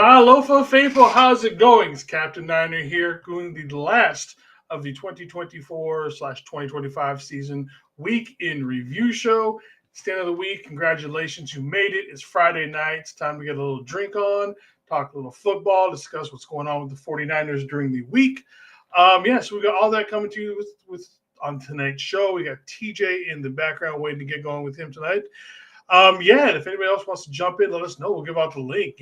Alofa Faithful, how's it going? It's Captain Niner here, doing the last of the 2024/2025 season week in review show. It's the end of the week. Congratulations, you made it. It's Friday night. It's time to get a little drink on, talk a little football, discuss what's going on with the 49ers during the week. So we got all that coming to you with on tonight's show. We got TJ in the background waiting to get going with him tonight. And if anybody else wants to jump in, let us know. We'll give out the link.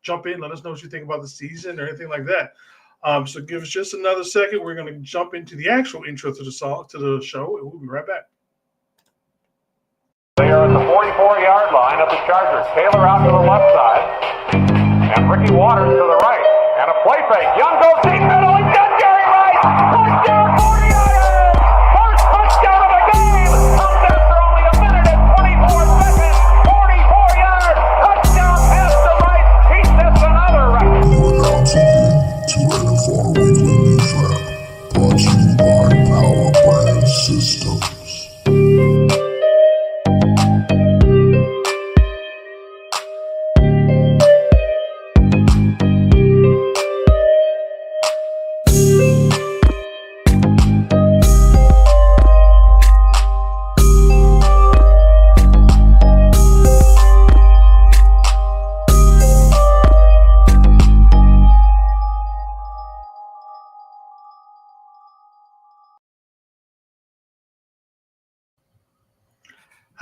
Jump in, let us know what you think about the season or anything like that. So give us just another second. We're going to jump into the actual intro to the show, and we'll be right back. They are at the 44-yard line of the Chargers. Taylor out to the left side, and Ricky Waters to the right. And a play fake. Young goes deep middle. He's got Jerry Rice. Touchdown 49ers! First touchdown of the game comes after only a minute and 24 seconds. 44 yards. Touchdown pass to Rice. He sets another record. You are now tuned in to NFR Weekly News Wrap, brought to you by Power Brand Systems.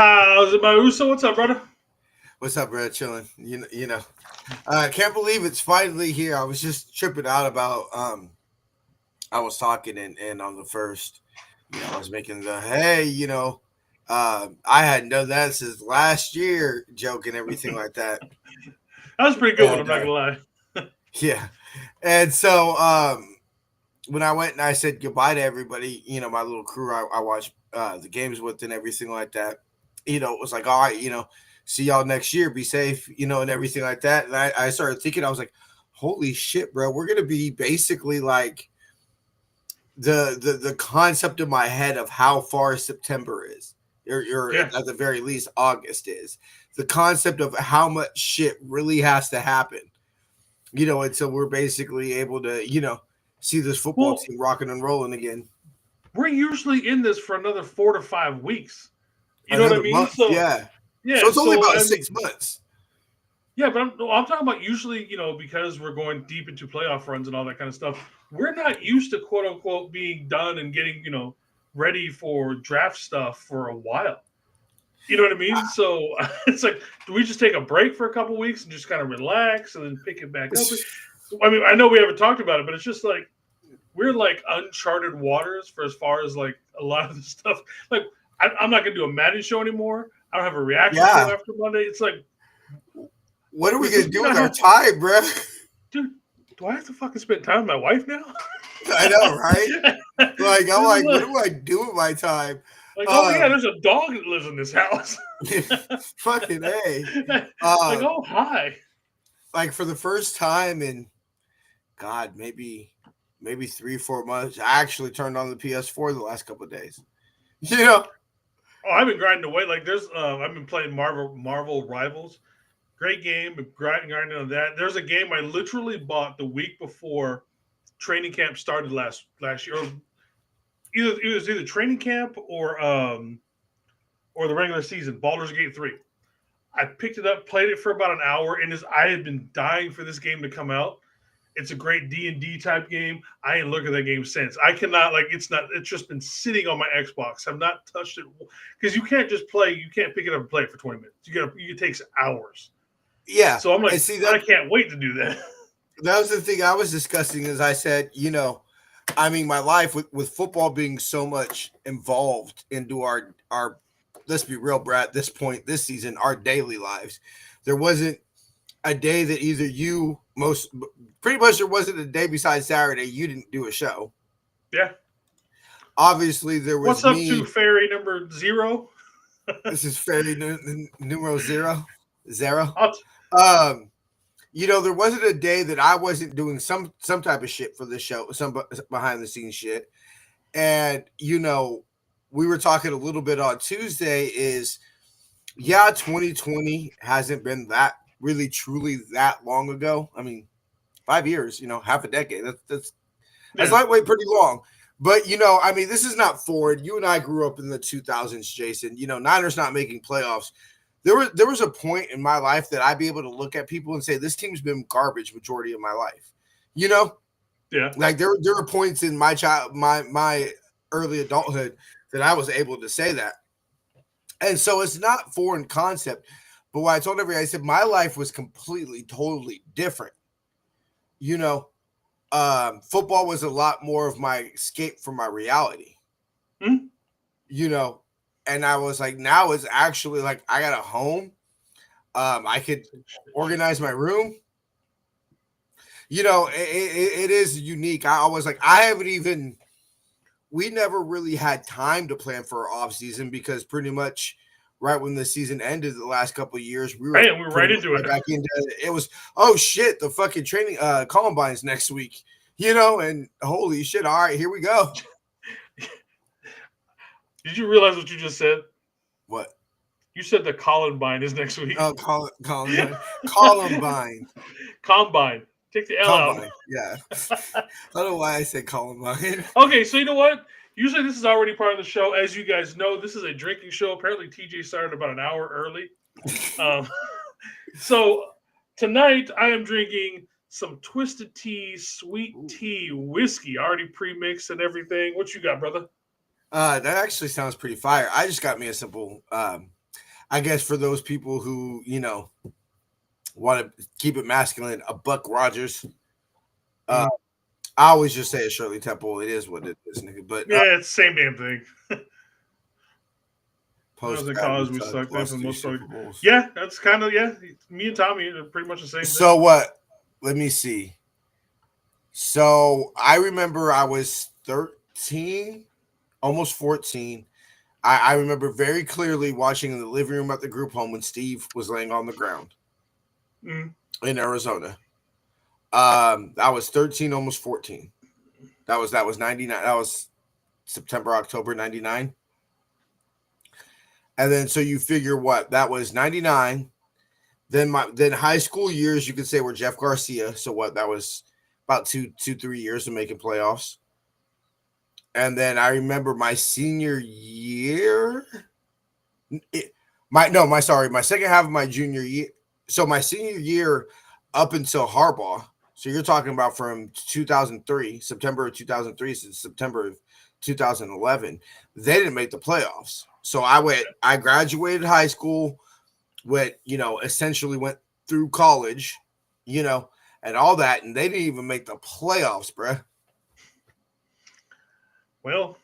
How's it, Mauso? What's up, brother? What's up, brother? Chilling. I can't believe it's finally here. I was just tripping out about I was talking and on the first, I was making the I hadn't done that since last year joke and everything like that. That was pretty good one, I'm not gonna lie. Yeah. And so when I went and I said goodbye to everybody, my little crew I watched the games with and everything like that, it was like, all right, see y'all next year, be safe, and everything like that. And I started thinking, I was like, holy shit, bro, we're gonna be basically like the concept in my head of how far September is, or at the very least August is. The concept of how much shit really has to happen, until we're basically able to, see this football team rocking and rolling again. We're usually in this for another 4 to 5 weeks. You know what I mean? Month, so so it's only about 6 months. Yeah, but I'm talking about usually, because we're going deep into playoff runs and all that kind of stuff. We're not used to quote unquote being done and getting, ready for draft stuff for a while. You know what I mean? So it's like, do we just take a break for a couple of weeks and just kind of relax and then pick it back up? I mean, I know we haven't talked about it, but it's just like we're like uncharted waters for as far as like a lot of the stuff. Like I'm not gonna do a Madden show anymore. I don't have a reaction show after Monday. It's like, what are we gonna do with our time, bro? Dude, do I have to fucking spend time with my wife now? I know, right? I'm like, what do I do with my time? Like, there's a dog that lives in this house. Fucking A. Hi. Like for the first time in, God, maybe 3-4 months, I actually turned on the PS4 the last couple of days. Oh, I've been grinding away. Like I've been playing Marvel Rivals. Great game. Grinding on that. There's a game I literally bought the week before training camp started last year. It was either training camp or the regular season. Baldur's Gate 3. I picked it up, played it for about an hour, and I had been dying for this game to come out. It's a great D&D type game. I ain't looked at that game since. I cannot, it's just been sitting on my Xbox. I've not touched it because you can't just play. You can't pick it up and play it for 20 minutes. It takes hours. Yeah. So I'm like, I can't wait to do that. That was the thing I was discussing, as I said, my life with football being so much involved into our let's be real, Brad, at this point this season, our daily lives. There wasn't a day that either pretty much there wasn't a day besides Saturday you didn't do a show. Yeah. Obviously, there was. What's up to fairy number 0? This is fairy numero 0. There wasn't a day that I wasn't doing some type of shit for the show, some behind the scenes shit. And, we were talking a little bit on Tuesday 2020 hasn't been that really truly that long ago. I mean, 5 years, half a decade. That's lightweight pretty long. But, I mean, this is not foreign. You and I grew up in the 2000s, Jason. Niners not making playoffs. There was a point in my life that I'd be able to look at people and say, this team's been garbage majority of my life. Yeah. Like there were points in my my early adulthood that I was able to say that. And so it's not foreign concept. But what I told everybody, I said, my life was completely, totally different. Football was a lot more of my escape from my reality. And I was like, now it's actually like I got a home. I could organize my room. It is unique. I was like, we never really had time to plan for our off season because pretty much right when the season ended the last couple of years, we were right into it. Back into it was, oh shit, the fucking training Columbine's next week, and holy shit, all right, here we go. Did you realize what you just said? What? You said the Columbine is next week. Oh, Columbine. Columbine. Combine. Take the L out. Yeah. I don't know why I said Columbine. Okay, so you know what? Usually this is already part of the show. As you guys know, this is a drinking show. Apparently TJ started about an hour early. So tonight I am drinking some Twisted Tea, sweet tea, whiskey, already pre-mixed and everything. What you got, brother? That actually sounds pretty fire. I just got me a simple, I guess for those people who, want to keep it masculine, a Buck Rogers. I always just say a Shirley Temple. It is what it is, nigga. But yeah, it's the same damn thing. Post in college, we sucked for the most part. Yeah, that's kind of me and Tommy are pretty much the same. So thing. What? Let me see. So I remember I was 13, almost 14. I remember very clearly watching in the living room at the group home when Steve was laying on the ground in Arizona. I was 13, almost 14. That was 99. That was September, October 99. And then so you figure what? That was 99. Then high school years you could say were Jeff Garcia. So what? That was about 3 years of making playoffs. And then I remember my senior year. My second half of my junior year. So my senior year up until Harbaugh. So you're talking about from 2003, September of 2003 to September of 2011. They didn't make the playoffs. So I graduated high school, essentially went through college, and all that. And they didn't even make the playoffs, bruh. Well,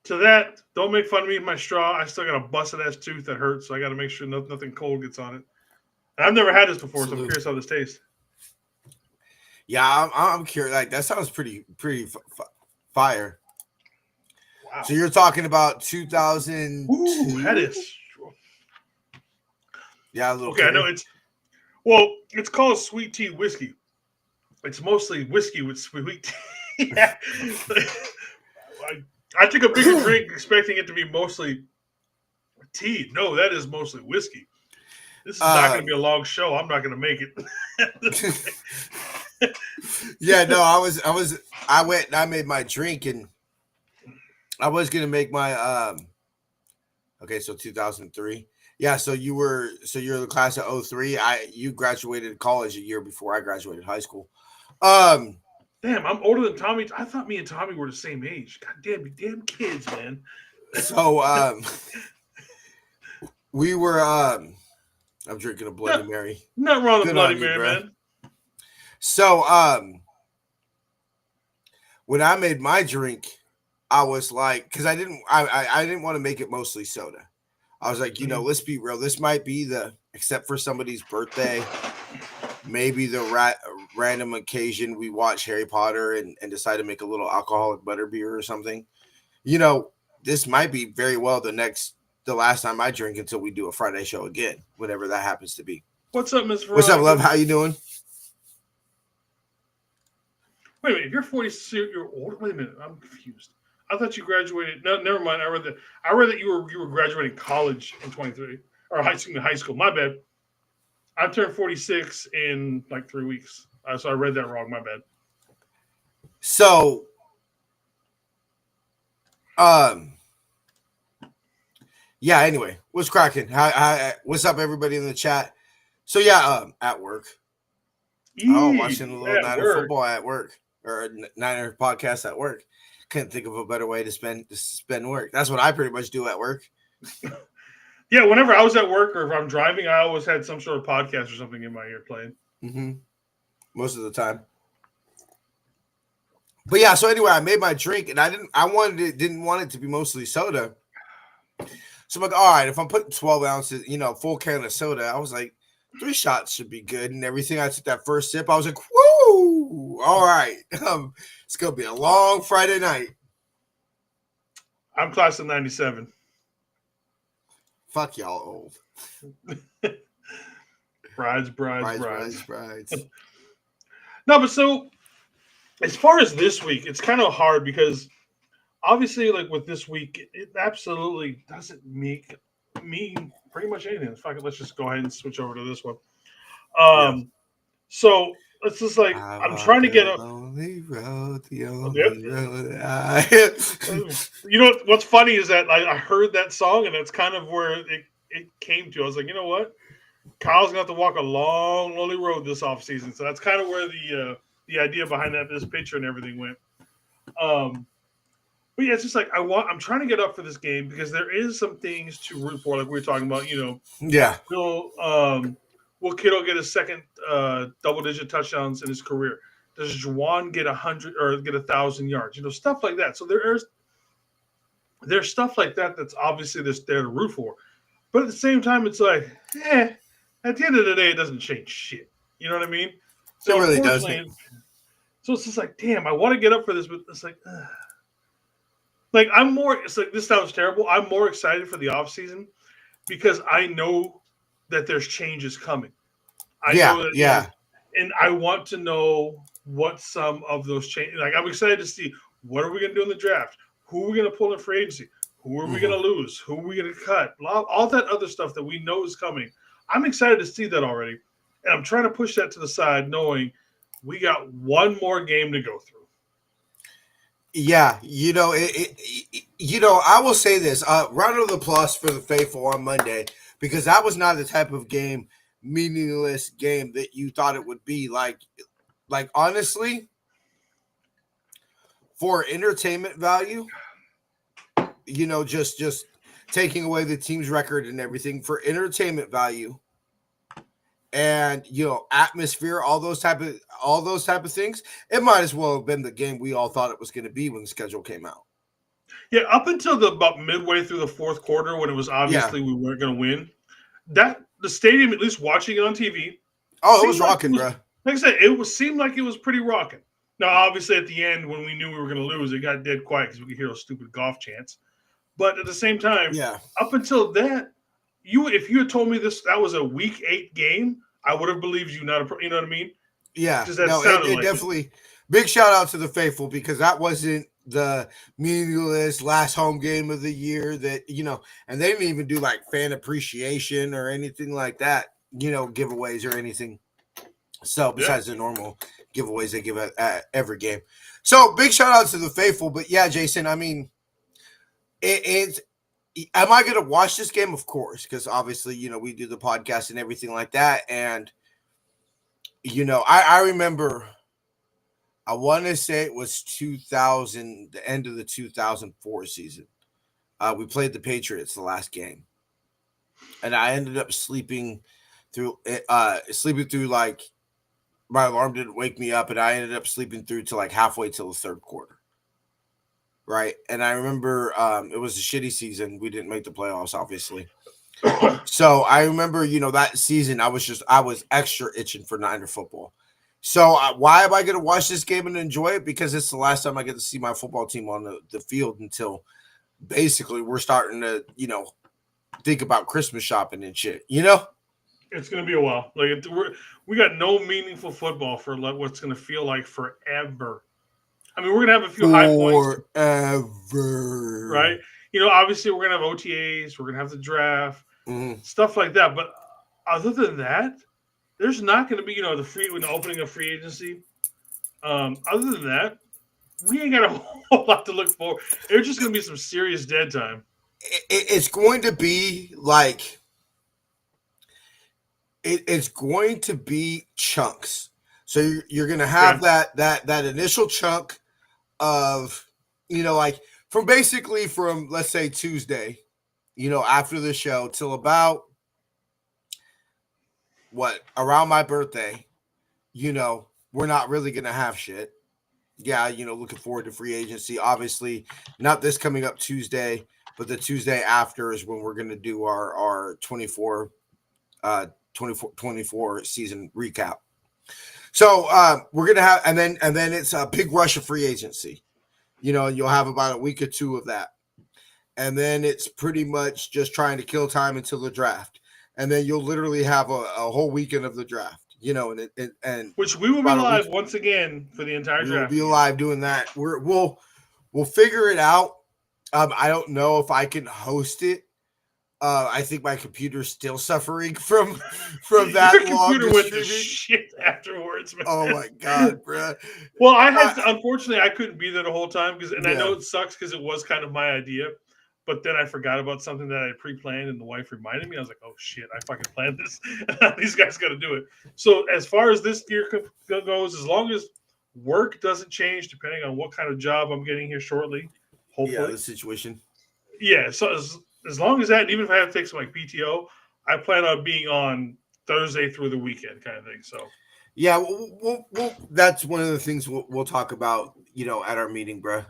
to that, don't make fun of me with my straw. I still got a busted ass tooth that hurts, so I got to make sure nothing cold gets on it. And I've never had this before, so I'm curious how this tastes. Yeah, I'm curious. Like that sounds pretty fire. Wow. So you're talking about 2002? Ooh, that is. Yeah, a little. Okay, I know it's called sweet tea whiskey. It's mostly whiskey with sweet tea. Yeah. I took a bigger drink expecting it to be mostly tea. No, that is mostly whiskey. This is not going to be a long show. I'm not going to make it. Yeah, no, I went and I made my drink and I was going to make my, okay, so 2003. Yeah, so you're the class of 03. You graduated college a year before I graduated high school. Damn, I'm older than Tommy. I thought me and Tommy were the same age. God damn, you damn kids, man. So we were I'm drinking a Bloody Mary. Not wrong with Bloody Mary, man. So when I made my drink, I was like, because I didn't want to make it mostly soda. I was like, let's be real. This might be except for somebody's birthday, maybe the random occasion we watch Harry Potter and decide to make a little alcoholic butterbeer or something. This might be very well the last time I drink until we do a Friday show again, whatever that happens to be. What's up, Miss Veronica? What's up, love? How you doing? Wait a minute. If you're 46, you're older. Wait a minute. I'm confused. I thought you graduated. No, never mind. I read that you were graduating college in 23 or high school. My bad. I turned 46 in like 3 weeks. So I read that wrong. My bad. So, yeah. Anyway, what's cracking? What's up, everybody in the chat? So yeah, at work. Watching a little Niner football at work, or a Niner podcast at work. Couldn't think of a better way to spend work. That's what I pretty much do at work. Yeah, whenever I was at work or if I'm driving, I always had some sort of podcast or something in my ear playing. Mm-hmm. Most of the time. But yeah, so anyway, I made my drink and didn't want it to be mostly soda. So I'm like, all right, if I'm putting 12 ounces, full can of soda, I was like, 3 shots should be good and everything. I took that first sip. I was like, woo! All right. It's going to be a long Friday night. I'm class of 97. Fuck y'all old. Brides. No, but so as far as this week, it's kind of hard because obviously, like with this week, it absolutely doesn't mean pretty much anything. Fuck it, let's just go ahead and switch over to this one. So it's just like I'm trying to get a lonely road, the only road. You know what's funny is that I heard that song and that's kind of where it came to. I was like, you know what, Kyle's gonna have to walk a long, lonely road this offseason. So that's kind of where the idea behind this picture and everything went. But yeah, it's just like I'm trying to get up for this game because there is some things to root for, like we were talking about. Yeah. Will Kittle get his second double-digit touchdowns in his career? Does Juwan get 100 or get 1,000 yards? Stuff like that. So there's stuff like that that's obviously there to root for. But at the same time, it's like, at the end of the day, it doesn't change shit. You know what I mean? So it really doesn't. So it's just like, damn, I want to get up for this, but it's like, like I'm more. It's like this sounds terrible. I'm more excited for the offseason because I know that there's changes coming. I know that, and I want to know what some of those changes. Like I'm excited to see what are we going to do in the draft? Who are we going to pull in free agency? Who are we going to lose? Who are we going to cut? All that other stuff that we know is coming. I'm excited to see that already, and I'm trying to push that to the side, knowing we got one more game to go through. Yeah, I will say this: round of applause for the faithful on Monday, because that was not the type of game, meaningless game that you thought it would be. Like honestly, for entertainment value, just taking away the team's record and everything for entertainment value, and atmosphere, all those type of things, it might as well have been the game we all thought it was going to be when the schedule came out. Yeah, up until about midway through the fourth quarter, when it was obviously we weren't going to win, that the stadium, at least watching it on TV, it was rocking, bro. Like I said, seemed like it was pretty rocking. Now, obviously, at the end, when we knew we were going to lose, it got dead quiet because we could hear those stupid golf chants. But at the same time, up until that, if you had told me that was a Week 8 game, I would have believed you. You know what I mean? Yeah. It definitely. Big shout out to the faithful, because that wasn't the meaningless last home game of the year that, and they didn't even do like fan appreciation or anything like that, giveaways or anything. So besides the normal giveaways they give at every game. So big shout out to the faithful. But yeah, Jason, I mean, am I going to watch this game? Of course, because obviously, we do the podcast and everything like that. And, I remember, I want to say it was 2000, the end of the 2004 season. We played the Patriots the last game. And I ended up sleeping through like, my alarm didn't wake me up, and I ended up sleeping through to like halfway till the third quarter. Right. And I remember it was a shitty season. We didn't make the playoffs, obviously. So I remember, that season, I was extra itching for Niner football. So why am I going to watch this game and enjoy it? Because it's the last time I get to see my football team on the field until basically we're starting to, think about Christmas shopping and shit, It's going to be a while. Like we got no meaningful football for what's going to feel like forever. I mean, we're going to have a few high points. Forever. Right? Obviously, we're going to have OTAs. We're going to have the draft. Stuff like that. But other than that, there's not going to be, when the opening of free agency. Other than that, we ain't got a whole lot to look for. There's just going to be some serious dead time. It's going to be like it's going to be chunks. So you're going to have that initial chunk of, like from let's say Tuesday, after the show till about around my birthday, we're not really going to have shit. Yeah, looking forward to free agency. Obviously, not this coming up Tuesday, but the Tuesday after is when we're going to do our 24 season recap. So we're going to have, and then it's a big rush of free agency. You'll have about a week or two of that. And then it's pretty much just trying to kill time until the draft. And then you'll literally have a whole weekend of the draft. And which we will be live once again for the entire draft. We'll be live doing that. We'll figure it out. I don't know if I can host it. I think my computer's still suffering from that. Your computer went to shit afterwards, man. Oh my god, bro. Well, unfortunately I couldn't be there the whole time I know it sucks because it was kind of my idea. But then I forgot about something that I pre-planned, and the wife reminded me. I was like, "Oh shit, I fucking planned this. These guys got to do it." So as far as this year goes, as long as work doesn't change, depending on what kind of job I'm getting here shortly, hopefully, the situation. Yeah. So as long as that, and even if I have to take some PTO, I plan on being on Thursday through the weekend, kind of thing. So. Yeah, we'll that's one of the things we'll talk about, at our meeting, bro.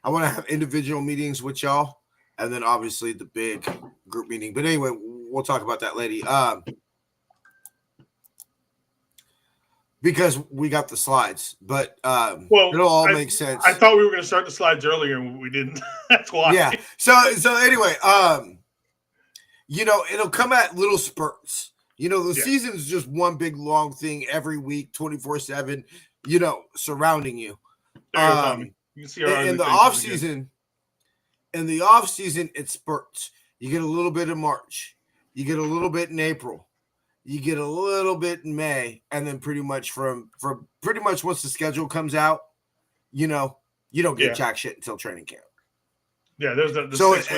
I want to have individual meetings with y'all, and then obviously the big group meeting. But anyway, we'll talk about that later. Because we got the slides, but it'll all make sense. I thought we were going to start the slides earlier, and we didn't. That's why. Yeah. So anyway, it'll come at little spurts. The season is just one big long thing every week, 24/7. Surrounding you. You can see in the off season. In the off season, it spurts. You get a little bit in March. You get a little bit in April. You get a little bit in May, and then pretty much from pretty much once the schedule comes out, you don't get jack shit until training camp. Yeah, there's so it's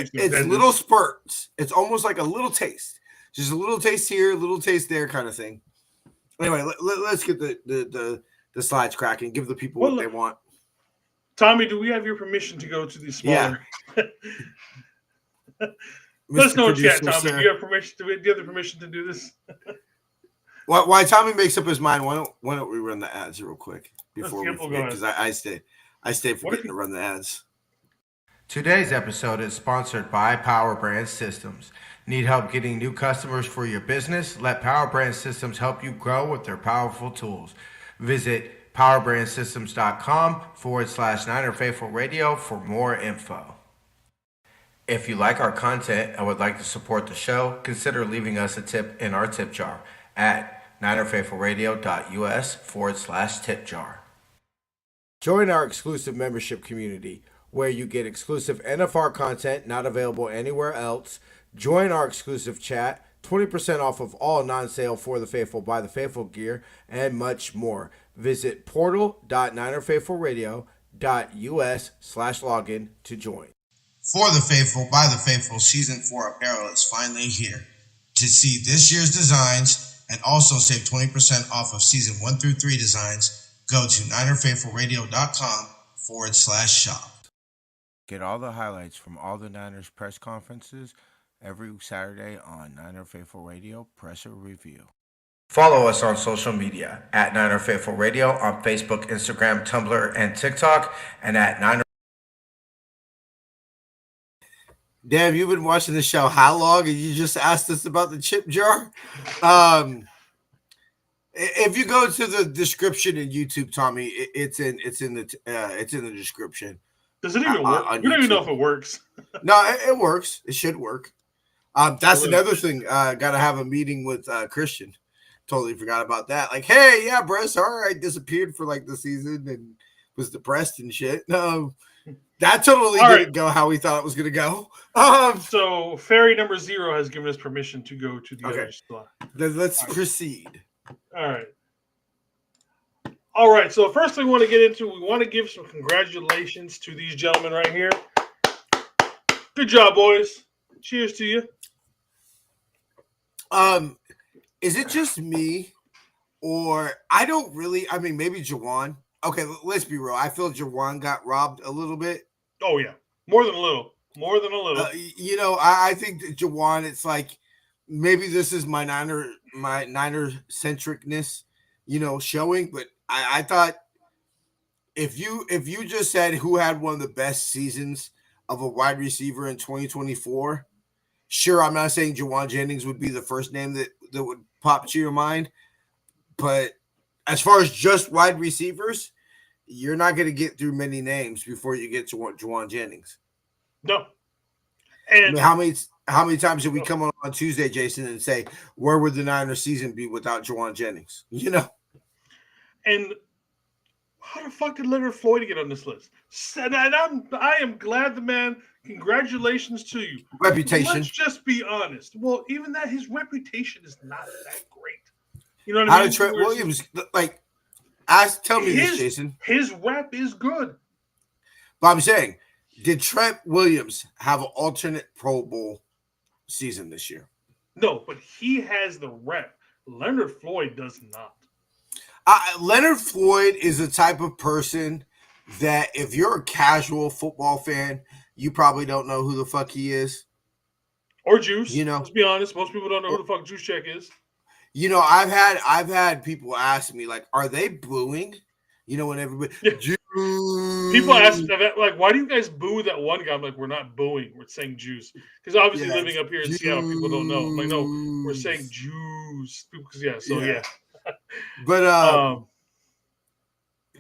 little spurts. It's almost like a little taste, just a little taste here, a little taste there, kind of thing. Anyway, let's get the slides cracking. Give the people what they want. Tommy, do we have your permission to go to the smaller? Yeah. Let us know in chat, Tommy. Do you have permission? Do you have the permission to do this? While Tommy makes up his mind, why don't we run the ads real quick before we forget? Because I stay forgetting to run the ads. Today's episode is sponsored by Power Brand Systems. Need help getting new customers for your business? Let Power Brand Systems help you grow with their powerful tools. Visit powerbrandsystems.com/NinerFaithful Radio for more info. If you like our content and would like to support the show, consider leaving us a tip in our tip jar at NinerFaithfulRadio.us/tip jar. Join our exclusive membership community where you get exclusive NFR content not available anywhere else. Join our exclusive chat, 20% off of all non-sale For the Faithful by the Faithful gear, and much more. Visit portal.ninerfaithfulradio.us/login to join. For the Faithful by the Faithful Season 4 apparel is finally here. To see this year's designs and also save 20% off of Season 1 through 3 designs, go to NinerFaithfulRadio.com/shop. Get all the highlights from all the Niners press conferences every Saturday on Niner Faithful Radio Presser Review. Follow us on social media at Niner Faithful Radio on Facebook, Instagram, Tumblr, and TikTok, and at Niner. Damn, you've been watching the show how long? And you just asked us about the chip jar? If you go to the description in YouTube, Tommy, it's in the description. Does it even work? We don't even know if it works. No, it works. It should work. That's another thing. Got to have a meeting with Christian. Totally forgot about that. Like, hey, yeah, bro, sorry I disappeared for like the season and was depressed and shit. No, That totally All didn't right. go how we thought it was going to go. So Fairy number 0 has given us permission to go to the Okay. other slot. Let's All right. proceed. All right. All right. So first thing we want to get into, we want to give some congratulations to these gentlemen right here. Good job, boys. Cheers to you. Is it just me, or I don't really? I mean, maybe Jawan. Okay, let's be real. I feel Jawan got robbed a little bit. Oh yeah, more than a little. More than a little. I think that Jawan. It's like maybe this is my Niner centricness, showing. But I thought if you just said who had one of the best seasons of a wide receiver in 2024, sure, I'm not saying Jawan Jennings would be the first name that would pop to your mind, but as far as just wide receivers, you're not going to get through many names before you get to Jawan Jennings. No. And I mean, how many times did we come on Tuesday, Jason, and say, where would the Niners season be without Jawan Jennings? And how the fuck did Leonard Floyd get on this list? And I am glad the man. Congratulations to you. Reputation. Let's just be honest. Well, even that, his reputation is not that great. You know what I mean? How did Trent Williams tell me this, Jason? His rep is good. But I'm saying, did Trent Williams have an alternate Pro Bowl season this year? No, but he has the rep. Leonard Floyd does not. Leonard Floyd is the type of person that if you're a casual football fan, you probably don't know who the fuck he is. Or Juice. Let's be honest. Most people don't know who the fuck Juice Check is. I've had people ask me, like, are they booing? When everybody Juice. People ask me, like, why do you guys boo that one guy? I'm like, we're not booing. We're saying Juice. Because obviously living up here in Seattle, people don't know. I'm like, no, we're saying Juice. Yeah. But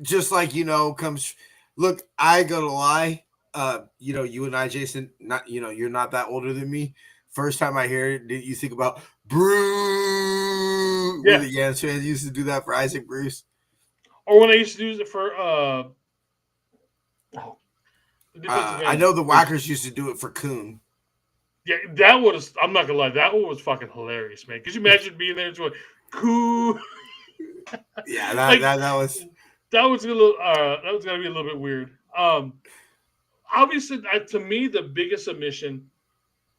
just like comes look, I gotta lie. You and I, Jason, not you're not that older than me. First time I hear it, did you think about Brew? Yeah, the Yams fans used to do that for Isaac Bruce. Or when I used to use it for I know the Whackers used to do it for Coon. Yeah, that was. I'm not gonna lie, that one was fucking hilarious, man. Could you imagine being there and going, "Coon"? Yeah, that was. That was a little. That was gonna be a little bit weird. Obviously, to me, the biggest omission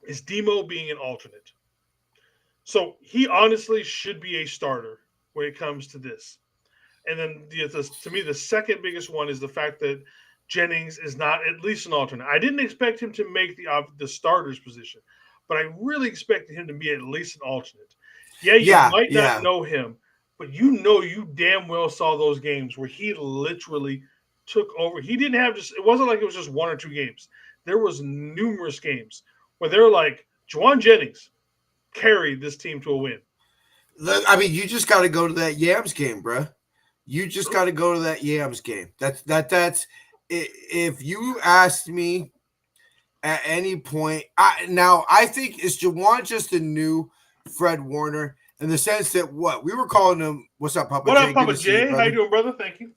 is Demo being an alternate. So he honestly should be a starter when it comes to this. And then to me, the second biggest one is the fact that Jennings is not at least an alternate. I didn't expect him to make the starter's position, but I really expected him to be at least an alternate. Yeah, you might not know him, but you damn well saw those games where he literally took over. He didn't have it wasn't like it was just one or two games. There was numerous games where they were like, Jawan Jennings carried this team to a win. I mean, you just got to go to that Yams game, bro. You just got to go to that Yams game. That's if you asked me at any point. I think is Jawan just a new Fred Warner in the sense that we were calling him. What's up, Papa J? What up, Papa J? How you doing, brother? Thank you.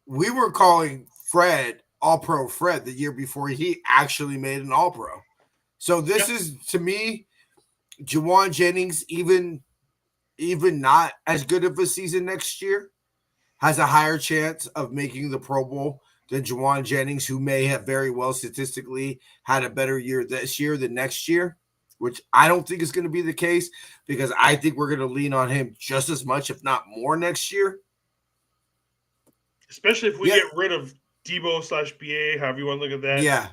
We were calling Fred All-Pro Fred the year before he actually made an All-Pro. So this is, to me, Jawan Jennings, even not as good of a season next year, has a higher chance of making the Pro Bowl than Jawan Jennings, who may have very well statistically had a better year this year than next year, which I don't think is going to be the case because I think we're going to lean on him just as much, if not more, next year. Especially if we get rid of Debo/BA, however you want to look at that. Yeah.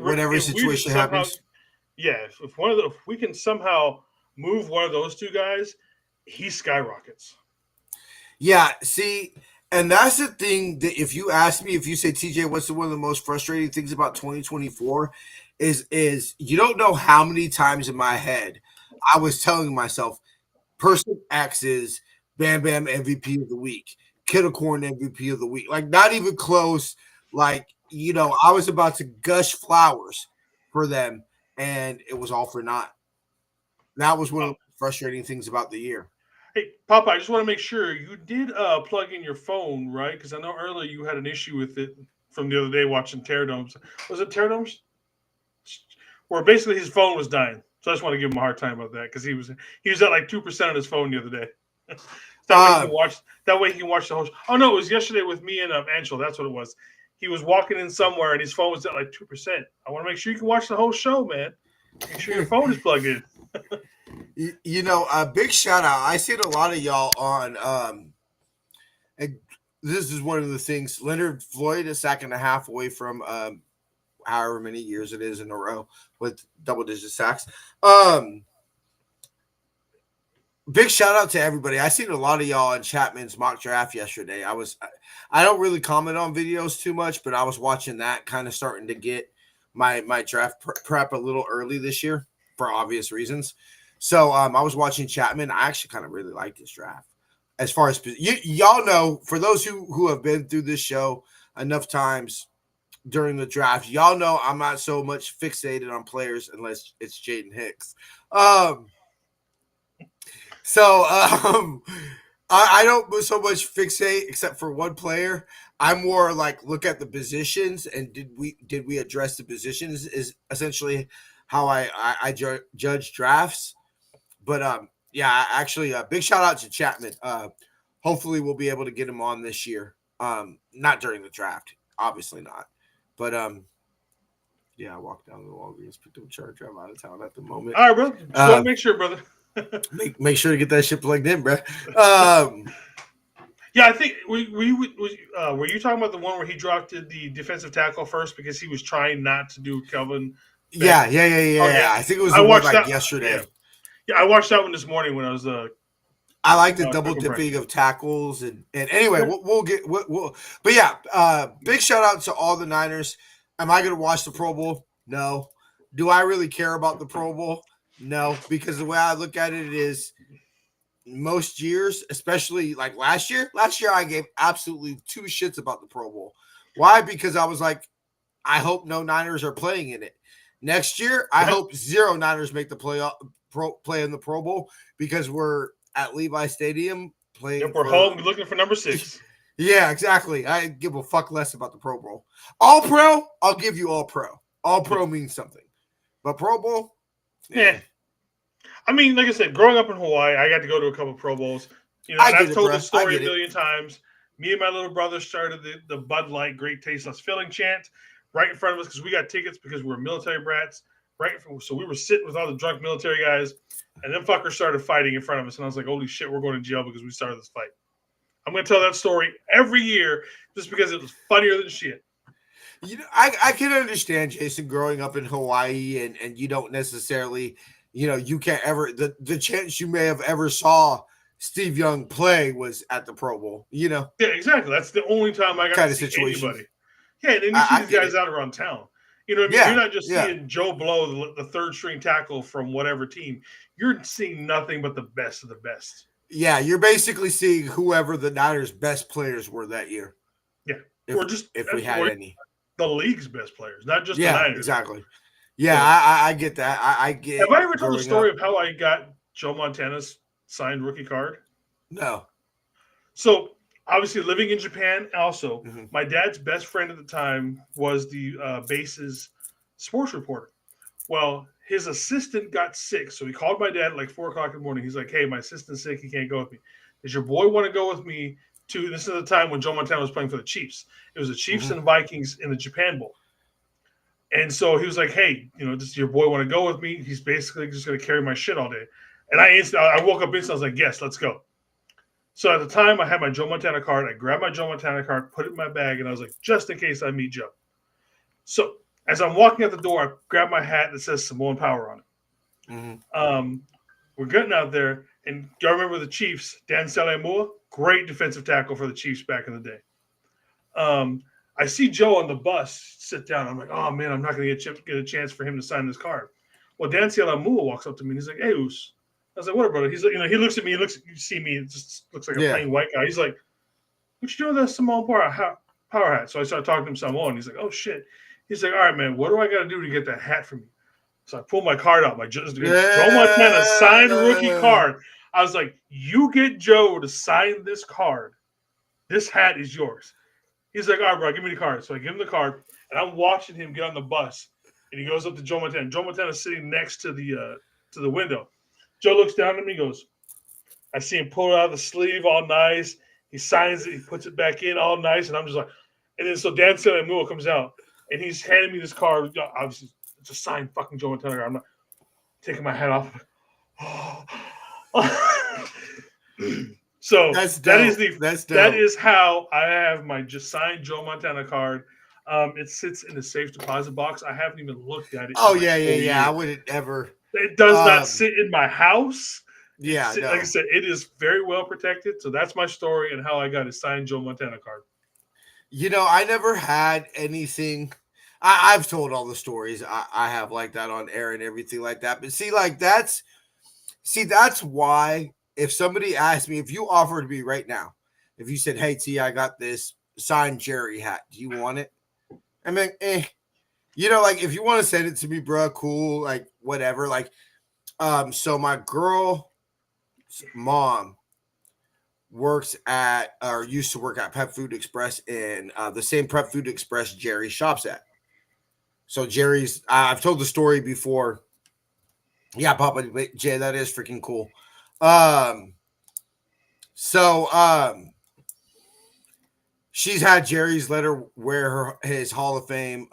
Whatever situation happens. Yeah, if we can somehow move one of those two guys, he skyrockets. Yeah, see, and that's the thing that if you ask me, if you say, TJ, what's one of the most frustrating things about 2024 is you don't know how many times in my head I was telling myself, person X is Bam Bam MVP of the week. Kittle-Corn MVP of the week. Like, not even close. Like, I was about to gush flowers for them, and it was all for naught. That was one of the frustrating things about the year. Hey, Papa, I just want to make sure you did plug in your phone, right? Because I know earlier you had an issue with it. from the other day watching Terror Domes. Was it Terror Domes? Where basically his phone was dying. So I just want to give him a hard time about that because he was at like 2% on his phone the other day. That way he can watch. That way he can watch the whole. Oh no, it was yesterday with me and Anshel. That's what it was. He was walking in somewhere and his phone was at like 2%. I want to make sure you can watch the whole show, man. Make sure your phone is plugged in. A big shout out. I seen a lot of y'all on. And this is one of the things. Leonard Floyd, a sack and a half away from however many years it is in a row with double-digit sacks. Big shout out to everybody. I seen a lot of y'all in Chapman's mock draft yesterday. I don't really comment on videos too much, but I was watching that, kind of starting to get my draft prep a little early this year for obvious reasons. So I was watching Chapman. I actually kind of really like this draft. As far as y'all know, for those who have been through this show enough times during the draft, y'all know I'm not so much fixated on players unless it's Jaden Hicks. I don't so much fixate except for one player. I'm more like look at the positions and did we address the positions is essentially how I judge drafts. But actually a big shout out to Chapman. Hopefully we'll be able to get him on this year. Not during the draft, obviously not. But I walked down to the Walgreens, picked up a charger. I'm out of town at the moment. All right, bro. Just want to make sure, brother. make sure to get that shit plugged in, bro. Yeah, I think were you talking about the one where he drafted the defensive tackle first because he was trying not to do Kelvin? Yeah. I think it was yesterday. Yeah, I watched that one this morning when I was. I like the double dipping of tackles and anyway, big shout out to all the Niners. Am I going to watch the Pro Bowl? No. Do I really care about the Pro Bowl? No, because the way I look at it is most years, especially like last year I gave absolutely two shits about the Pro Bowl. Why? Because I was like, I hope no Niners are playing in it. Next year, I hope 0 Niners make the play in the Pro Bowl because we're at Levi Stadium playing. Yep, we're home looking for number 6. Yeah, exactly. I give a fuck less about the Pro Bowl. All Pro, I'll give you all Pro. All Pro means something. But Pro Bowl? Yeah. I mean, like I said, growing up in Hawaii, I got to go to a couple Pro Bowls. I've told the story a million times. Me and my little brother started the Bud Light Great Tasteless Filling chant right in front of us because we got tickets because we were military brats. So we were sitting with all the drunk military guys, and then fuckers started fighting in front of us. And I was like, holy shit, we're going to jail because we started this fight. I'm going to tell that story every year just because it was funnier than shit. I can understand, Jason, growing up in Hawaii and you don't necessarily, you can't ever, the chance you may have ever saw Steve Young play was at the Pro Bowl, Yeah, exactly. That's the only time I got to see anybody. Yeah, and then you see these guys out around town. You know what I mean? You're not just seeing Joe Blow, the third string tackle from whatever team. You're seeing nothing but the best of the best. Yeah, you're basically seeing whoever the Niners' best players were that year. Yeah, if we had any. The league's best players, not just the Niners. Exactly. Yeah, I get that. I get. Have I ever told the story of how I got Joe Montana's signed rookie card? No. So obviously, living in Japan, also, my dad's best friend at the time was the base's sports reporter. Well, his assistant got sick, so he called my dad at like 4:00 in the morning. He's like, "Hey, my assistant's sick. He can't go with me. Does your boy want to go with me to?" This is the time when Joe Montana was playing for the Chiefs. It was the Chiefs and Vikings in the Japan Bowl. And so he was like, "Hey, does your boy want to go with me? He's basically just going to carry my shit all day." And I woke up instantly. I was like, "Yes, let's go." So at the time, I had my Joe Montana card. I grabbed my Joe Montana card, put it in my bag, and I was like, just in case I meet Joe. So as I'm walking out the door, I grab my hat that says Samoan Power on it. We're getting out there, and y'all remember the Chiefs, Dan Salamua, great defensive tackle for the Chiefs back in the day. I see Joe on the bus sit down. I'm like, oh, man, I'm not going to get a chance for him to sign this card. Well, Dan Salamua walks up to me, and he's like, "Hey, Oos." I was like, "What up, brother?" He's like, he looks at me, you see me, it just looks like a plain white guy. He's like, "What you doing with that Samoan Power hat?" So I started talking to him Samoan. He's like, "Oh, shit." He's like, "All right, man, what do I got to do to get that hat from you?" So I pulled my card out, Joe Montana signed rookie card. I was like, "You get Joe to sign this card. This hat is yours." He's like, all right, bro, give me the card. So I give him the card, and I'm watching him get on the bus, and he goes up to Joe Montana. Joe Montana's sitting next to the window. Joe looks down at me, goes, I see him pull it out of the sleeve, all nice. He signs it, he puts it back in, all nice, and I'm just like, and then so Dan Samuel comes out, and he's handing me this card. Obviously, it's a signed fucking Joe Montana card. I'm not taking my hat off. So That's that dope. that is how I have my just signed Joe Montana card. It sits in the safe deposit box. I haven't even looked at it. Oh in like yeah, a yeah, whole yeah. I year. wouldn't ever. It does not sit in my house. Yeah, no. Like I said, it is very well protected. So that's my story and how I got a signed Joe Montana card. You know, I never had anything. I've told all the stories I have like that on air and everything like that. But that's why if somebody asked me, if you offered me right now, if you said, "Hey T, I got this signed Jerry hat. Do you want it?" I mean, you know, like if you want to send it to me, bro, cool, like whatever. Like, so my girl's mom works at or used to work at Pet Food Express in the same Pet Food Express Jerry shops at. So Jerry's, I've told the story before. Yeah, Papa Jay, that is freaking cool. So she's had Jerry's let her wear his Hall of Fame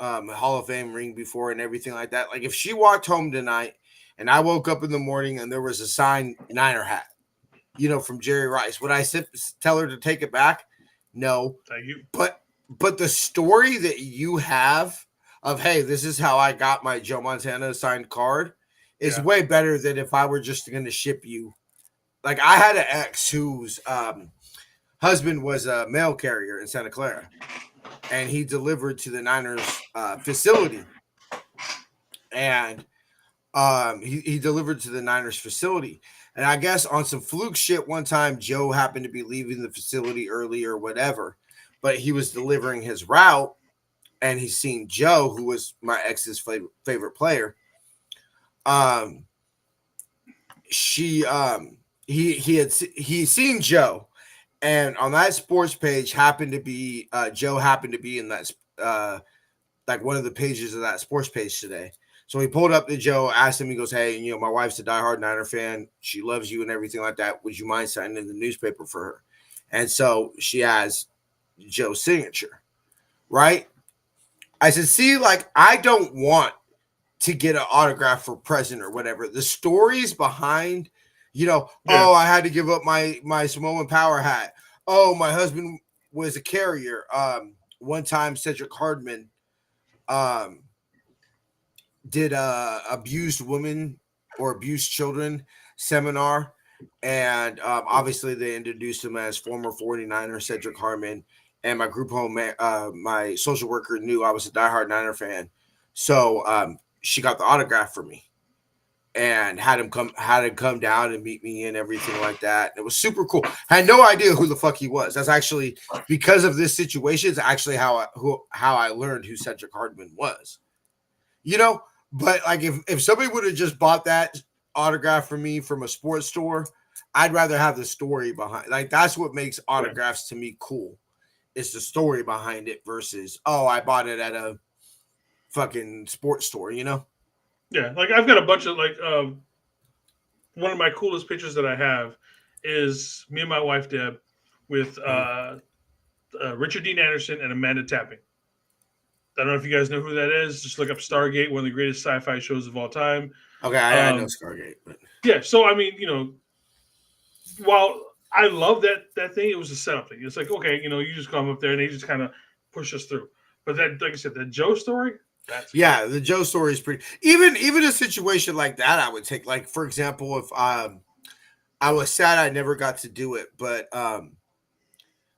ring before and everything like that. Like if she walked home tonight and I woke up in the morning and there was a signed Niner hat, you know, from Jerry Rice, would I tell her to take it back? No. Thank you. But the story that you have of, hey, this is how I got my Joe Montana signed card is way better than if I were just going to ship you. Like I had an ex whose husband was a mail carrier in Santa Clara, and he delivered to the Niners facility. And he delivered to the Niners facility. And I guess on some fluke shit one time, Joe happened to be leaving the facility early or whatever, but he was delivering his route and he's seen Joe, who was my ex's favorite player. He seen Joe, and on that sports page happened to be Joe happened to be in that like one of the pages of that sports page today. So he pulled up to Joe, asked him, he goes, "Hey, you know, my wife's a diehard Niner fan. She loves you and everything like that. Would you mind signing in the newspaper for her?" And so she has Joe's signature, right? I said, "See, like, I don't want to get an autograph for president or whatever. The stories behind, you know, oh, I had to give up my Samoan Power hat. Oh, my husband was a carrier. One time Cedric Hardman did a abused women or abused children seminar, and obviously they introduced him as former 49er Cedric Hardman. And my group home, my social worker knew I was a diehard Niner fan, so she got the autograph for me and had him come down and meet me and everything like that. And it was super cool. I had no idea who the fuck he was. That's actually because of this situation. It's actually how I learned who Cedric Hardman was. You know, but like if somebody would have just bought that autograph for me from a sports store, I'd rather have the story behind. Like that's what makes autographs to me cool. It's the story behind it versus, oh, I bought it at a fucking sports store, you know? Yeah, like I've got a bunch of like one of my coolest pictures that I have is me and my wife Deb with Richard Dean Anderson and Amanda Tapping. I don't know if you guys know who that is. Just look up Stargate, one of the greatest sci-fi shows of all time. Okay, I know Stargate, but yeah. So I mean, you know, while I love that thing, it was a setup thing. It's like, okay, you know, you just come up there and they just kind of push us through. But that, like I said, that Joe story, that's cool. The Joe story is pretty. Even a situation like that, I would take. Like for example, if I was sad I never got to do it, but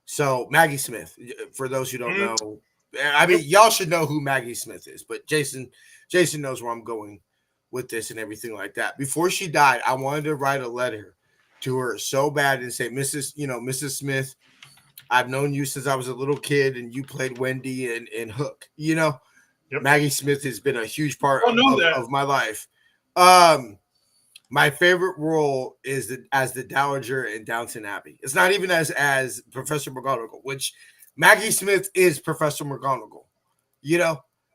so Maggie Smith, for those who don't know, I mean, y'all should know who Maggie Smith is, but Jason knows where I'm going with this and everything like that. Before she died, I wanted to write a letter to her so bad and say, Mrs. Smith, I've known you since I was a little kid and you played Wendy and Hook. You know, Maggie Smith has been a huge part of my life. My favorite role is as the Dowager in Downton Abbey. It's not even as Professor McGonagall, which Maggie Smith is Professor McGonagall,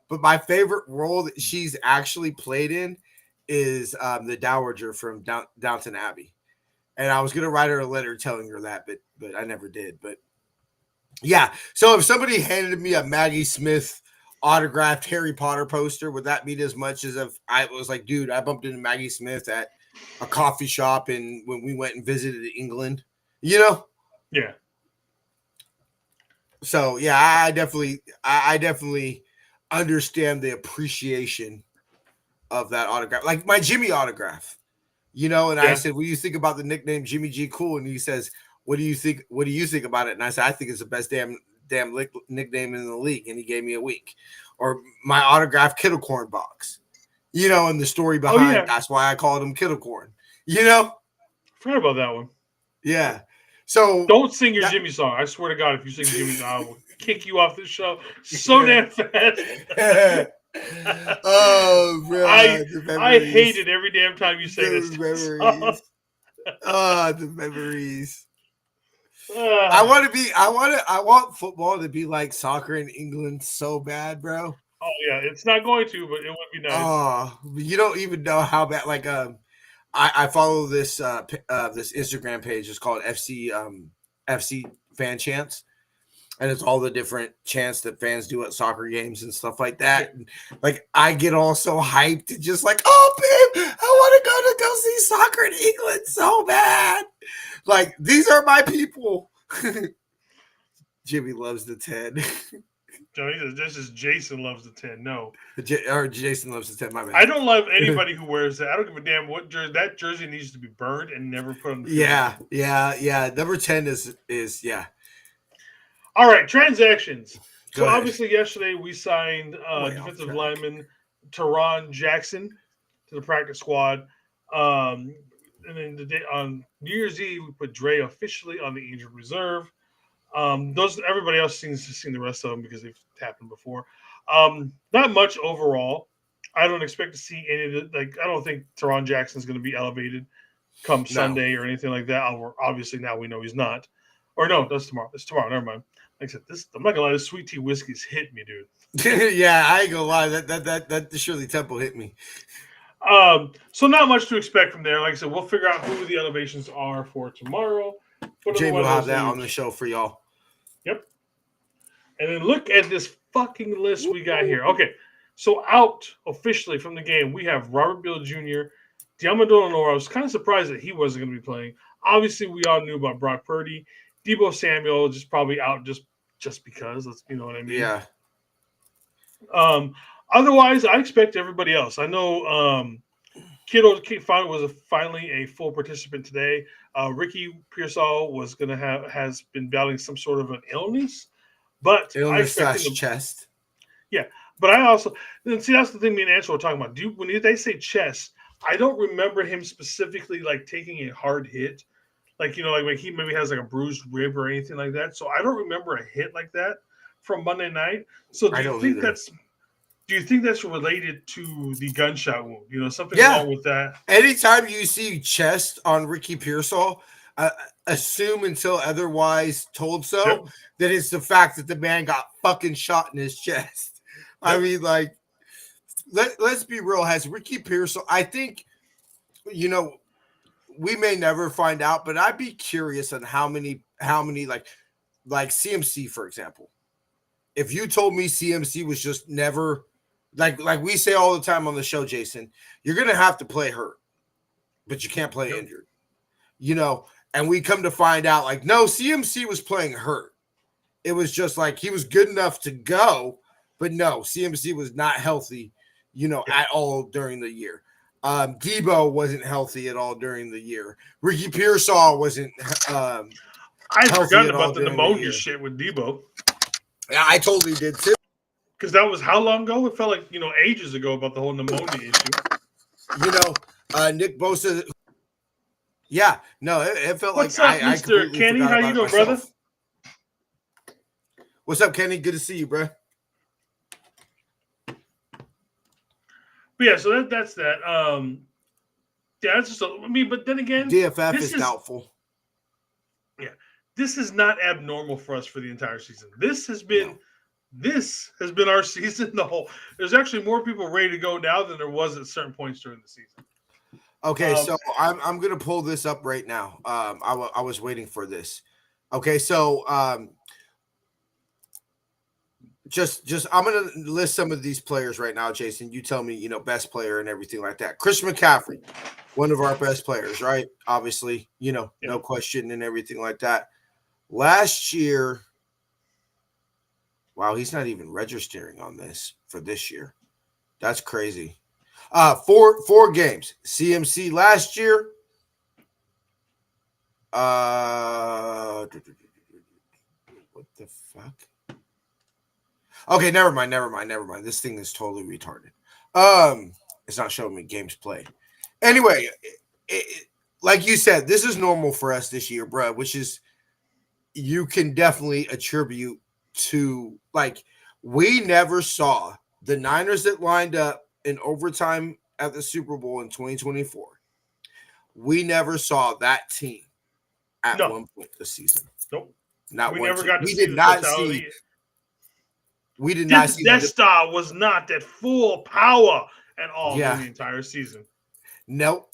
but my favorite role that she's actually played in is the Dowager from Downton Abbey. And I was going to write her a letter telling her that, but I never did. But yeah, so if somebody handed me a Maggie Smith autographed Harry Potter poster, would that mean as much as if I was like, dude, I bumped into Maggie Smith at a coffee shop and when we went and visited England, Yeah. So yeah, I definitely understand the appreciation of that autograph, like my Jimmy autograph, and I said, what do you think about the nickname Jimmy G Cool? And he says, what do you think about it? And I said, I think it's the best damn nickname in the league. And he gave me a week. Or my autograph Kittlecorn box, and the story behind that's why I called him Kittlecorn, Forgot about that one. Yeah. So don't sing your Jimmy song. I swear to God, if you sing Jimmy, I will kick you off this show so damn fast. Oh, bro! I hate it every damn time you say this. Memories. The memories. I want football to be like soccer in England so bad, bro. Oh yeah, it's not going to, but it would be nice. Oh, you don't even know how bad. Like, I follow this this Instagram page. It's called FC Fan Chants, and it's all the different chants that fans do at soccer games and stuff like that. And, like, I get all so hyped and just like, oh babe, I want to go see soccer in England so bad. Like, these are my people. Jimmy loves the 10. This is Jason loves the 10. No. Or Jason loves the 10. My bad. I don't love anybody who wears that. I don't give a damn what jersey. That jersey needs to be burned and never put on the field. Yeah. Number 10 is yeah. All right, transactions. So obviously yesterday we signed defensive lineman Teron Jackson to the practice squad. And then the day on New Year's Eve we put Dre officially on the injured reserve. Everybody else seems to have seen the rest of them because they've happened before. Not much overall. I don't expect to see any of it. Like, I don't think Teron Jackson's going to be elevated come Sunday or anything like that. Obviously now we know he's not. Or no, that's tomorrow. It's tomorrow. Never mind. Like I said, I'm not gonna lie. This sweet tea whiskey's hit me, dude. Yeah, I ain't gonna lie. That Shirley Temple hit me. So not much to expect from there. Like I said, we'll figure out who the elevations are for tomorrow. Jay will have that on the show for y'all. Yep. And then look at this fucking list we got here. Okay, so out officially from the game, we have Robert Beal Jr., Diamondolo Nora. I was kind of surprised that he wasn't going to be playing. Obviously, we all knew about Brock Purdy. Deebo Samuel just probably out just because. You know what I mean? Yeah. Otherwise, I expect everybody else. I know Kittle was finally a full participant today. Ricky Pearsall has been battling some sort of an illness, but I expect him to, chest. Yeah, but I also see that's the thing. Me and Ansel were talking about. When they say chest, I don't remember him specifically like taking a hard hit. Like, like he maybe has like a bruised rib or anything like that. So I don't remember a hit like that from Monday night. So do you think that's related to the gunshot wound? Something wrong with that? Anytime you see chest on Ricky Pearsall, assume until otherwise told so that it's the fact that the man got fucking shot in his chest. Yep. I mean, like, let's be real. Has Ricky Pearsall, I think, we may never find out, but I'd be curious on how many like CMC, for example. If you told me CMC was just never like we say all the time on the show, Jason, you're gonna have to play hurt, but you can't play injured. And we come to find out like no, CMC was playing hurt. It was just like he was good enough to go, but no, CMC was not healthy, at all during the year. Deebo wasn't healthy at all during the year. Ricky Pearsall wasn't. I forgot about the pneumonia shit with Deebo. Yeah, I totally did too. Because that was how long ago? It felt like ages ago about the whole pneumonia issue. Nick Bosa. Yeah, no, it felt What's like up, Mr. Kenny? How you doing, brother? What's up, Kenny? Good to see you, bro. But yeah, so that's that. Yeah, that's just. But then again, DFF is doubtful. Yeah, this is not abnormal for us for the entire season. This has been our season. The whole there's actually more people ready to go now than there was at certain points during the season. Okay, so I'm gonna pull this up right now. I was waiting for this. Okay, so just I'm gonna list some of these players right now, Jason. You tell me, best player and everything like that. Christian McCaffrey, one of our best players, right? Obviously, no question and everything like that. Last year, wow, he's not even registering on this for this year. That's crazy. Four games. CMC last year. What the fuck? Okay, never mind. This thing is totally retarded. It's not showing me games played. Anyway, like you said, this is normal for us this year, bro, which is you can definitely attribute to, like, we never saw the Niners that lined up in overtime at the Super Bowl in 2024. We never saw that team at one point this season. Nope. Not we one never team. got to We see did the not totality. see. We did not see Death Star was not that full power at all during the entire season. Nope.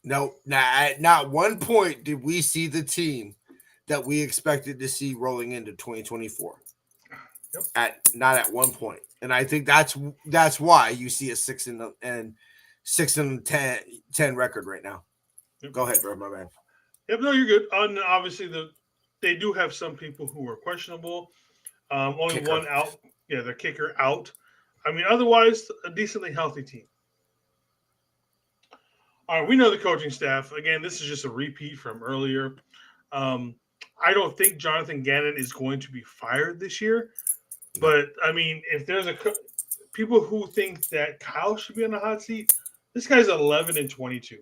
Not one point did we see the team that we expected to see rolling into 2024. Not at one point. And I think that's why you see a 6-10 record right now. Go ahead, bro, my man. Yep, no, you're good. And obviously, they do have some people who are questionable. Only Kicker. one out. Yeah, the kicker out. I mean, otherwise, a decently healthy team. All right, we know the coaching staff. Again, this is just a repeat from earlier. I don't think Jonathan Gannon is going to be fired this year. But, I mean, if there's people who think that Kyle should be on the hot seat, this guy's 11-22.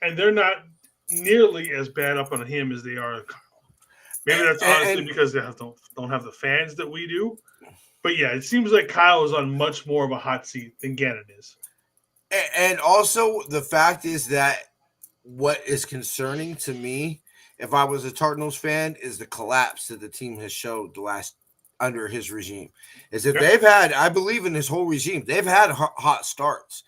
And they're not nearly as bad up on him as they are on Kyle. Maybe that's honestly because they don't have the fans that we do. But, yeah, it seems like Kyle is on much more of a hot seat than Gannon is. And also, the fact is that what is concerning to me, if I was a Cardinals fan, is the collapse that the team has showed under his regime. Is that they've had, I believe in his whole regime, they've had hot starts.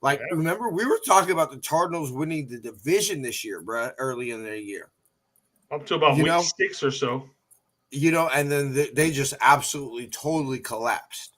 Like, remember, we were talking about the Cardinals winning the division this year, bro, early in the year. Up to about week 6 or so. And then they just absolutely, totally collapsed.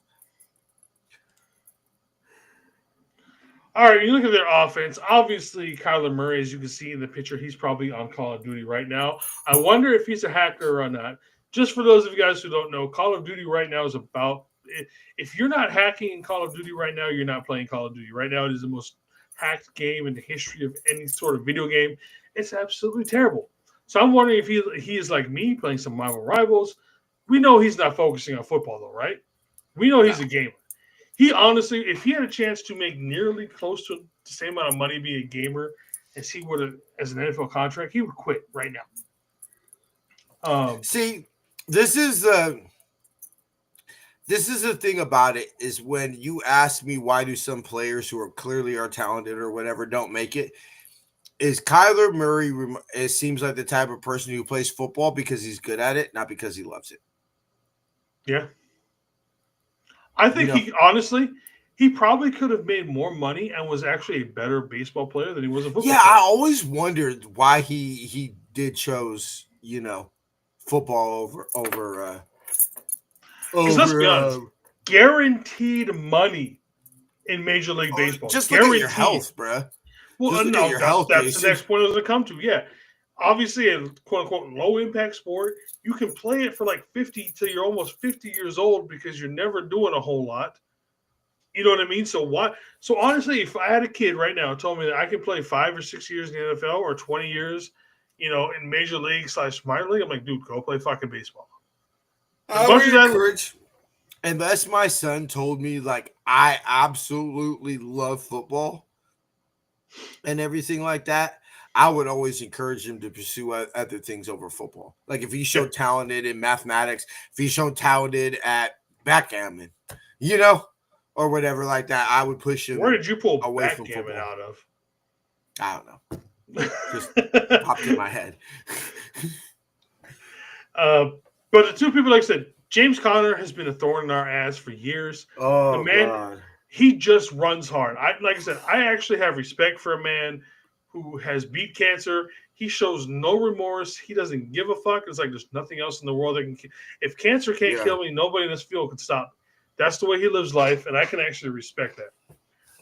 All right, you look at their offense. Obviously, Kyler Murray, as you can see in the picture, he's probably on Call of Duty right now. I wonder if he's a hacker or not. Just for those of you guys who don't know, Call of Duty right now is about – if you're not hacking in Call of Duty right now, you're not playing Call of Duty. Right now, it is the most hacked game in the history of any sort of video game. It's absolutely terrible. So I'm wondering if he is like me, playing some Marvel Rivals. We know he's not focusing on football, though, right? We know he's a gamer. He honestly, if he had a chance to make nearly close to the same amount of money being a gamer as he would have as an NFL contract, he would quit right now. See, this is the thing about it is when you ask me why do some players who are clearly talented or whatever don't make it, is Kyler Murray, it seems like the type of person who plays football because he's good at it, not because he loves it. Yeah. I think he probably could have made more money and was actually a better baseball player than he was a football player. Yeah, I always wondered why he did chose, football over let's be honest, guaranteed money in Major League Baseball. Just look at your health, bro. Well, no, that's the next point I was going to come to. Yeah. Obviously, a quote-unquote low-impact sport, you can play it for like 50 till you're almost 50 years old because you're never doing a whole lot. You know what I mean? So honestly, if I had a kid right now who told me that I could play 5 or 6 years in the NFL or 20 years, in Major League / minor league, I'm like, dude, go play fucking baseball. Unless my son told me, like, I absolutely love football and everything like that, I would always encourage him to pursue other things over football. Like if he's so talented in mathematics, if he's so talented at backgammon, or whatever like that, I would push him. Where did you pull away from backgammon football. out of? I don't know. Just popped in my head. But the two people, like I said, James Conner has been a thorn in our ass for years. The Oh man, God. he just runs hard. Like I said, I actually have respect for a man who has beat cancer. He shows no remorse. He doesn't give a fuck. It's like there's nothing else in the world that can. If cancer can't Yeah. kill me, nobody in this field can stop me. That's the way he lives life, and I can actually respect that.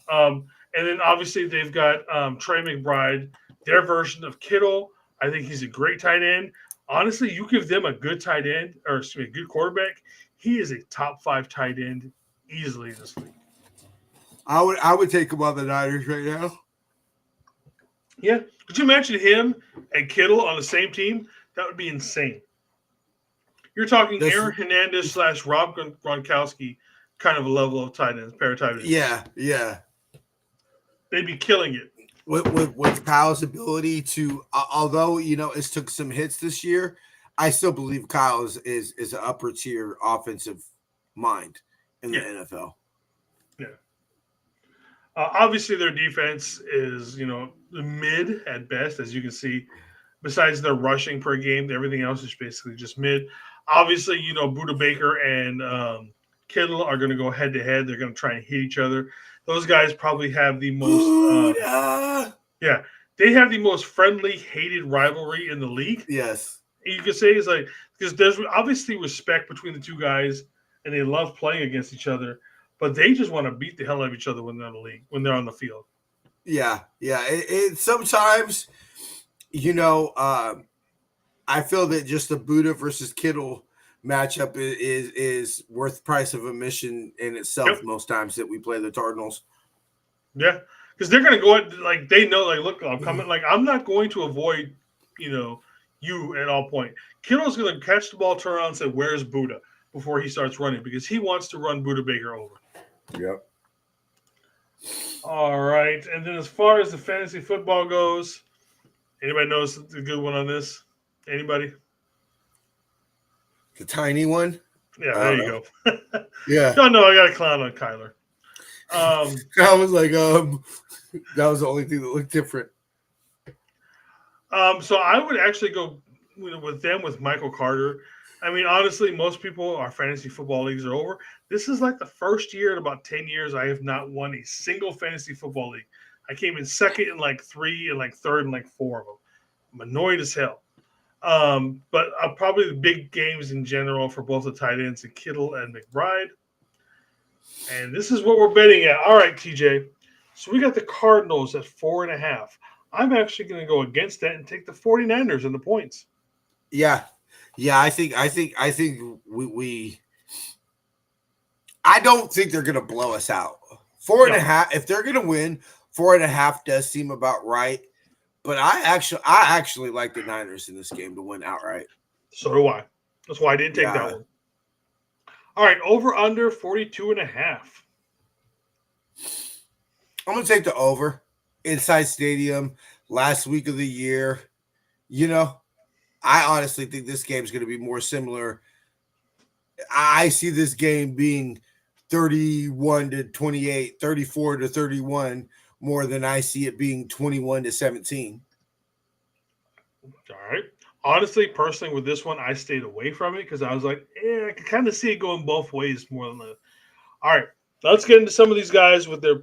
And then obviously they've got Trey McBride, their version of Kittle. I think he's a great tight end. Honestly, you give them a good tight end, or excuse me, a good quarterback, he is a top 5 tight end easily in this league. I would take him on the Niners right now. Yeah. Could you imagine him and Kittle on the same team? That would be insane. You're talking Aaron Hernandez / Rob Gronkowski kind of a level of tight ends, pair of tight ends. Yeah, yeah. They'd be killing it. With Kyle's ability to, although it's took some hits this year, I still believe Kyle is an upper tier offensive mind in the NFL. Yeah. Obviously, their defense is the mid at best, as you can see. Besides their rushing per game, everything else is basically just mid. Obviously, Buda Baker and Kittle are going to go head to head. They're going to try and hit each other. Those guys probably have the most. They have the most friendly, hated rivalry in the league. Yes, you could say it's like because there's obviously respect between the two guys, and they love playing against each other. But they just want to beat the hell out of each other when they're in the league, when they're on the field. Yeah. It sometimes, I feel that just the Buddha versus Kittle matchup is worth the price of admission in itself. Most times that we play the Cardinals. Yeah, because they're gonna go like they know, like, look, I'm coming. Like, I'm not going to avoid, you at all point. Kittle's gonna catch the ball, turn around, and say, "Where's Buddha?" before he starts running because he wants to run Buda Baker over. Yep. All right, and then as far as the fantasy football goes, anybody knows the good one on this? Anybody? The tiny one? Yeah, there you go. Yeah. No, I got a clown on Kyler. I was like, that was the only thing that looked different. So I would actually go with Michael Carter. I mean, honestly, most people, our fantasy football leagues are over. This is like the first year in about 10 years I have not won a single fantasy football league. I came in second in like 3 and like third in like 4 of them. I'm annoyed as hell. But probably the big games in general for both the tight ends and Kittle and McBride. And this is what we're betting at. All right, TJ. So we got the Cardinals at 4.5. I'm actually going to go against that and take the 49ers and the points. Yeah. I think we I don't think they're gonna blow us out. 4.5. If they're gonna win, 4.5 does seem about right. But I actually like the Niners in this game to win outright. So do I. That's why I didn't take that one. All right, over under 42.5. I'm gonna take the over. Inside Stadium, last week of the year. I honestly think this game is going to be more similar. I see this game being 31-28, 34-31 more than I see it being 21-17. All right. Honestly, personally, with this one, I stayed away from it because I was like, I can kind of see it going both ways more than that. All right. Let's get into some of these guys with their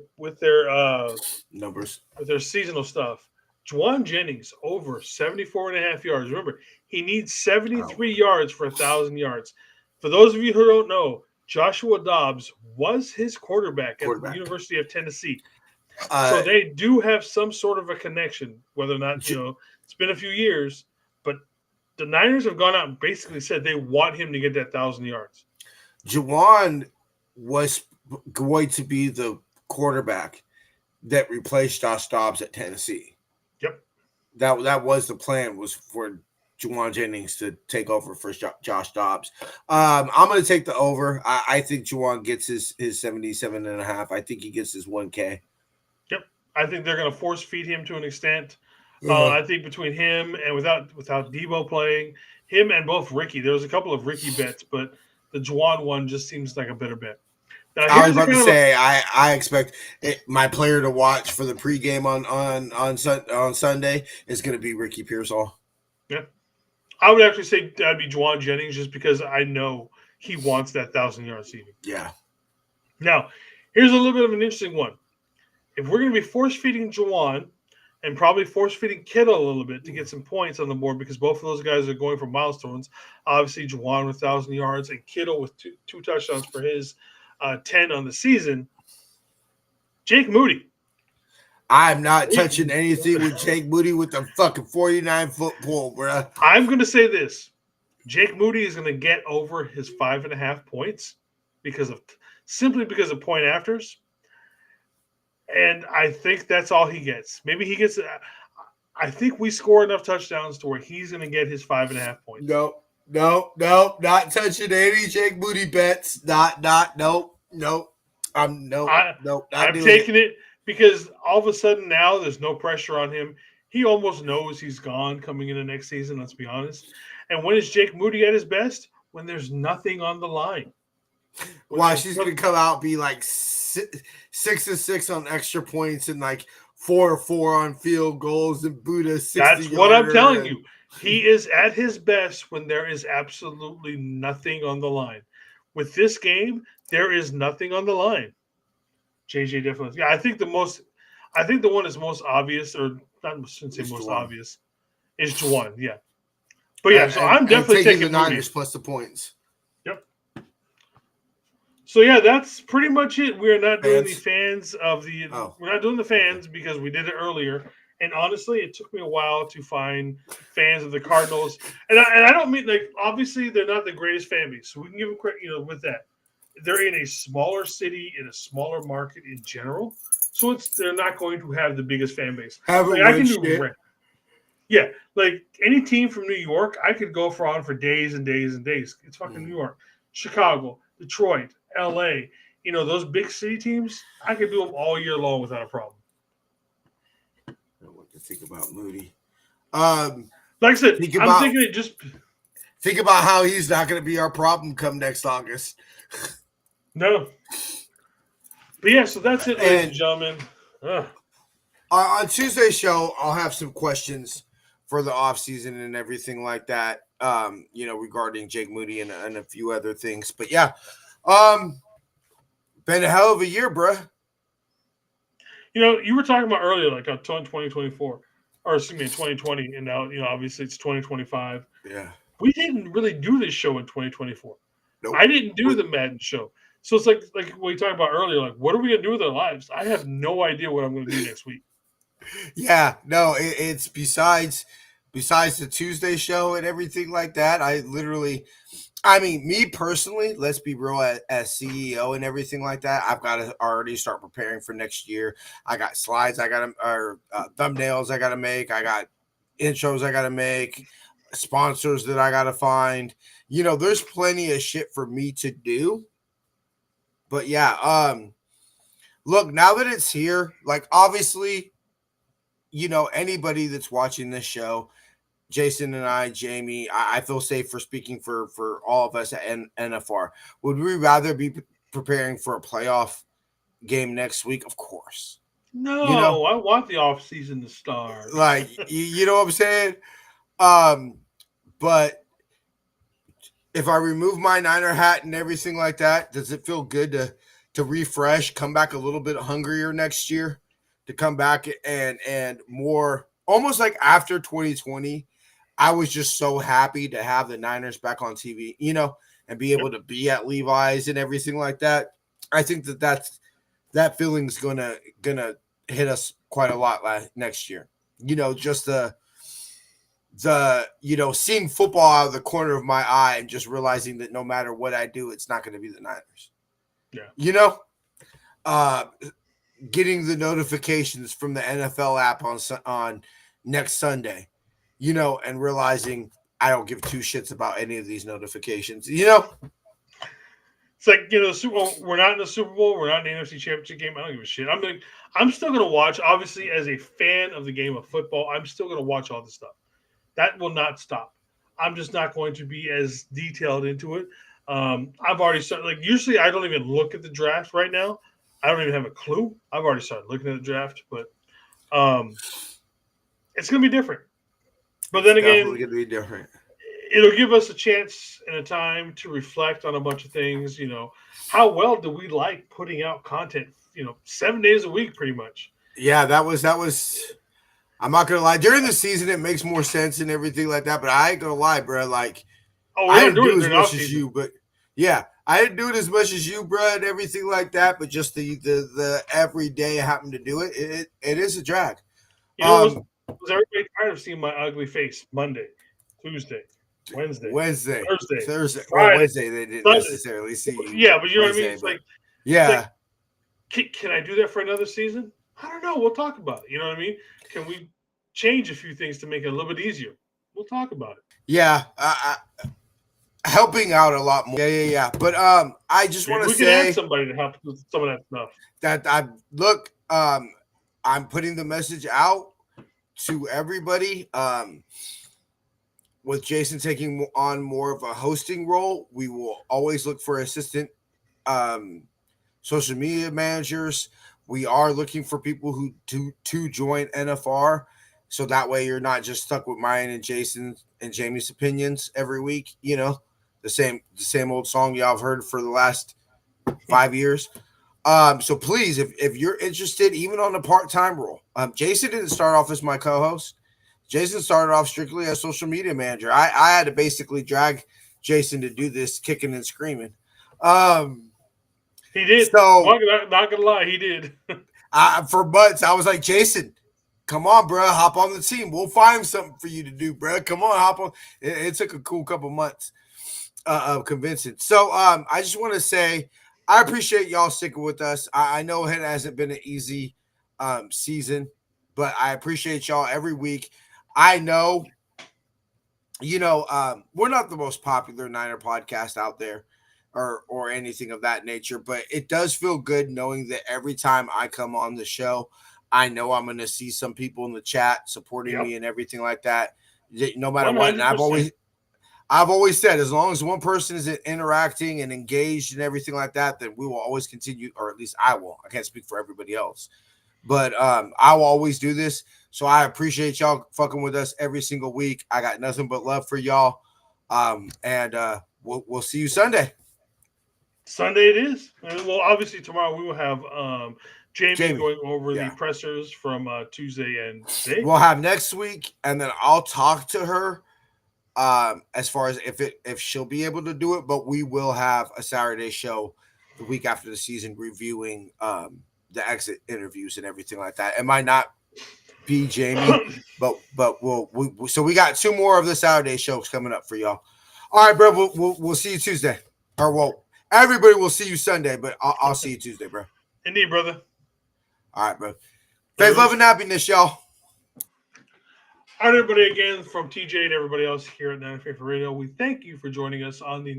numbers, with their seasonal stuff. Juwan Jennings, over 74.5 yards. Remember, he needs 73 yards for 1,000 yards. For those of you who don't know, Joshua Dobbs was his quarterback at the University of Tennessee. So they do have some sort of a connection, whether or not, it's been a few years. But the Niners have gone out and basically said they want him to get that 1,000 yards. Juwan was going to be the quarterback that replaced Josh Dobbs at Tennessee. That was the plan, was for Juwan Jennings to take over for Josh Dobbs. I'm going to take the over. I think Juwan gets his 77.5. I think he gets his 1K. Yep. I think they're going to force feed him to an extent. I think between him and without Debo playing, him and both Ricky, there was a couple of Ricky bets, but the Juwan one just seems like a better bet. Now, I was about to say, I expect my player to watch for the pregame on Sunday is going to be Ricky Pearsall. Yeah. I would actually say that'd be Juwan Jennings just because I know he wants that 1,000-yard receiving. Yeah. Now, here's a little bit of an interesting one. If we're going to be force feeding Juwan and probably force feeding Kittle a little bit to get some points on the board because both of those guys are going for milestones. Obviously, Juwan with 1,000 yards and Kittle with two touchdowns for his 10 on the season. Jake Moody. I'm not touching anything with Jake Moody with the fucking 49-foot pole, bro. I'm going to say this. Jake Moody is going to get over his 5.5 points simply because of point afters. And I think that's all he gets. Maybe he gets – I think we score enough touchdowns to where he's going to get his 5.5 points. No, not touching any Jake Moody bets. Nope. I'm taking it because all of a sudden now there's no pressure on him. He almost knows he's gone coming into next season, let's be honest. And when is Jake Moody at his best? When there's nothing on the line. Watch, he's going to come out be like 6-6 on extra points and like 4-4 on field goals and Buddha 60. That's what I'm telling you. He is at his best when there is absolutely nothing on the line. With this game, there is nothing on the line. JJ definitely. Yeah, I think the one that's most obvious, or not shouldn't say most obvious, is Juwan. Yeah. But yeah, so I'm definitely taking the Niners plus the points. Yep. So yeah, that's pretty much it. We're not doing the fans of the. Oh. We're not doing the fans because we did it earlier. And honestly, it took me a while to find fans of the Cardinals. And I don't mean like obviously they're not the greatest fan base, so we can give them credit. With that, they're in a smaller city in a smaller market in general, so they're not going to have the biggest fan base. Yeah, like any team from New York, I could go for days and days and days. It's fucking New York, Chicago, Detroit, LA. Those big city teams, I could do them all year long without a problem. I don't know what to think about Moody. Like I said, I'm thinking it just. Think about how he's not going to be our problem come next August. No. But yeah, so that's it, ladies and gentlemen. On Tuesday's show, I'll have some questions for the offseason and everything like that, regarding Jake Moody and a few other things. But yeah, been a hell of a year, bruh. You were talking about earlier, like 2024, or excuse me, 2020, and now, obviously it's 2025. Yeah. We didn't really do this show in 2024. Nope. I didn't do the Madden show. So it's like we talked about earlier, like, what are we going to do with our lives? I have no idea what I'm going to do next week. Yeah, no, it's besides the Tuesday show and everything like that. Me personally, let's be real, as CEO and everything like that, I've got to already start preparing for next year. I got slides thumbnails I got to make. I got intros I got to make, sponsors that I got to find. There's plenty of shit for me to do. But yeah, look, now that it's here, like obviously, anybody that's watching this show, Jason and I, Jamie, I feel safe for speaking for all of us at NFR. Would we rather be preparing for a playoff game next week? Of course. No, I want the off season to start. Like, you know what I'm saying? But if I remove my Niner hat and everything like that, does it feel good to refresh, come back a little bit hungrier next year, to come back and more almost like after 2020? I was just so happy to have the Niners back on TV, and be able to be at Levi's and everything like that. I think that feeling's gonna hit us quite a lot next year. Just the seeing football out of the corner of my eye and just realizing that no matter what I do, it's not going to be the Niners. Yeah. Getting the notifications from the NFL app on next Sunday, and realizing I don't give two shits about any of these notifications, It's like, the Super Bowl, we're not in the Super Bowl, we're not in the NFC Championship game. I don't give a shit. I'm still going to watch, obviously, as a fan of the game of football, I'm still going to watch all this stuff. That will not stop. I'm just not going to be as detailed into it. I've already started, like, usually I don't even look at the draft right now. I don't even have a clue. I've already started looking at the draft, but it's going to be different. But then again, definitely going to be different. it'll give us a chance and a time to reflect on a bunch of things. How well do we like putting out content? 7 days a week, pretty much. Yeah, that was. I'm not gonna lie. During the season, it makes more sense and everything like that. But I ain't gonna lie, bro. Like, Oh, I we're not didn't doing do it as during much off as season. you, but yeah, I didn't do it as much as you, bro, and everything like that. But just the every day I happen to do it, it is a drag. Was everybody tired of seeing my ugly face Monday, Tuesday, Wednesday, Wednesday, Thursday, Thursday. Well, Friday, Wednesday they didn't Sunday? necessarily see you. Yeah, but you know what I mean. Wednesday, It's but like, yeah, can I do that for another season? I don't know. We'll talk about it. You know what I mean? Can we change a few things to make it a little bit easier? We'll talk about it. yeah, helping out a lot more. Yeah. But I just Maybe want to we can add say somebody to help with some of that stuff. that I'm putting the message out to everybody. With Jason taking on more of a hosting role, we will always look for assistant social media managers. We are looking for people who to join NFR, so that way you're not just stuck with mine and Jason and Jamie's opinions every week. The same old song y'all have heard for the last 5 years. So please, if you're interested, even on the part-time role, Jason didn't start off as my co-host. Jason started off strictly as social media manager. I had to basically drag Jason to do this kicking and screaming. He did. So Not gonna lie, he did. for months, I was like, Jason, come on, bro, hop on the team. We'll find something for you to do, bro. Come on, hop on. It took a cool couple months of convincing. So I just want to say I appreciate y'all sticking with us. I know it hasn't been an easy season, but I appreciate y'all every week. I know, we're not the most popular Niner podcast out there or anything of that nature, but it does feel good knowing that every time I come on the show, I know I'm going to see some people in the chat supporting me and everything like that, no matter 100%. What. And I've always said, as long as one person is interacting and engaged and everything like that, then we will always continue, or at least I will. I can't speak for everybody else, but I will always do this. So I appreciate y'all fucking with us every single week. I got nothing but love for y'all. And we'll see you Sunday. Sunday it is. And well, obviously tomorrow we will have Jamie going over the pressers from Tuesday and today. We'll have next week, and then I'll talk to her as far as if she'll be able to do it. But we will have a Saturday show the week after the season reviewing the exit interviews and everything like that. It might not be Jamie, but so we got 2 more of the Saturday shows coming up for y'all. All right, bro. We'll see you Tuesday, or everybody will see you Sunday, but I'll see you Tuesday, bro. Indeed, brother. All right, bro. Faith, love, and happiness, y'all. All right, everybody. Again, from TJ and everybody else here at NinerFaithful Radio, we thank you for joining us on the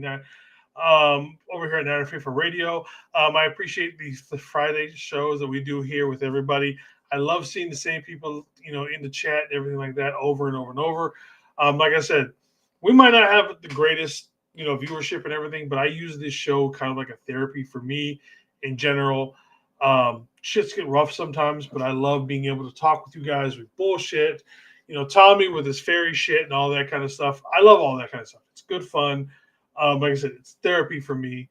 over here at NinerFaithful Radio. I appreciate the Friday shows that we do here with everybody. I love seeing the same people, in the chat and everything like that over and over and over. Like I said, we might not have the greatest, viewership and everything, but I use this show kind of like a therapy for me in general. Shits get rough sometimes, but I love being able to talk with you guys with bullshit. Tommy with his fairy shit and all that kind of stuff. I love all that kind of stuff. It's good fun. Like I said, it's therapy for me,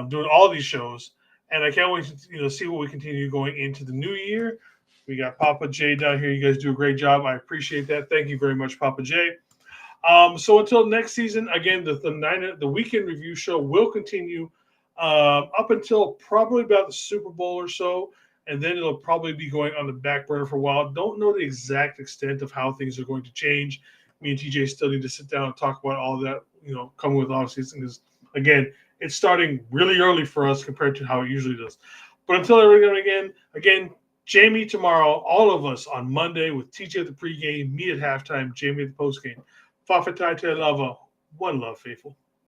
doing all these shows. And I can't wait to see what we continue going into the new year. We got Papa J down here. You guys do a great job. I appreciate that. Thank you very much, Papa J. So until next season, again, the weekend review show will continue up until probably about the Super Bowl or so. And then it'll probably be going on the back burner for a while. Don't know the exact extent of how things are going to change. Me and TJ still need to sit down and talk about all that, coming with off season. Because, again, it's starting really early for us compared to how it usually does. But until everything again, Jamie tomorrow, all of us on Monday with TJ at the pregame, me at halftime, Jamie at the postgame. Fafatai te lava. One love, faithful.